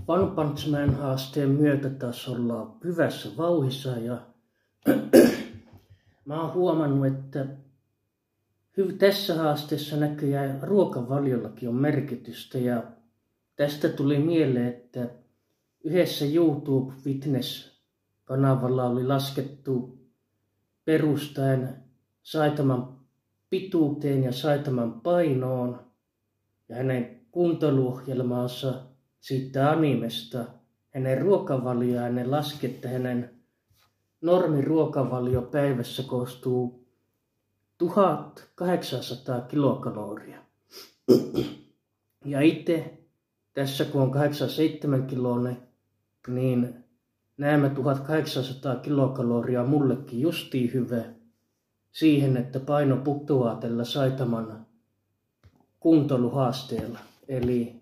One Punch Man -haasteen myötä taas ollaan hyvässä vauhissa ja mä oon huomannut, että tässä haasteessa näköjään ruokavaliollakin on merkitystä ja tästä tuli mieleen, että yhdessä YouTube Fitness-kanavalla oli laskettu perustaen Saitaman pituuteen ja Saitaman painoon ja hänen kuntoiluohjelmaansa siitä animesta, hänen ruokavalioaan, ne laski, että hänen normiruokavalio päivässä koostuu 1800 kilokaloria. Ja itse tässä kun on 87 kiloinen, niin nämä 1800 kilokaloria on mullekin justiin hyvä siihen, että paino putoaa tällä Saitaman kuntoiluhaasteella. Eli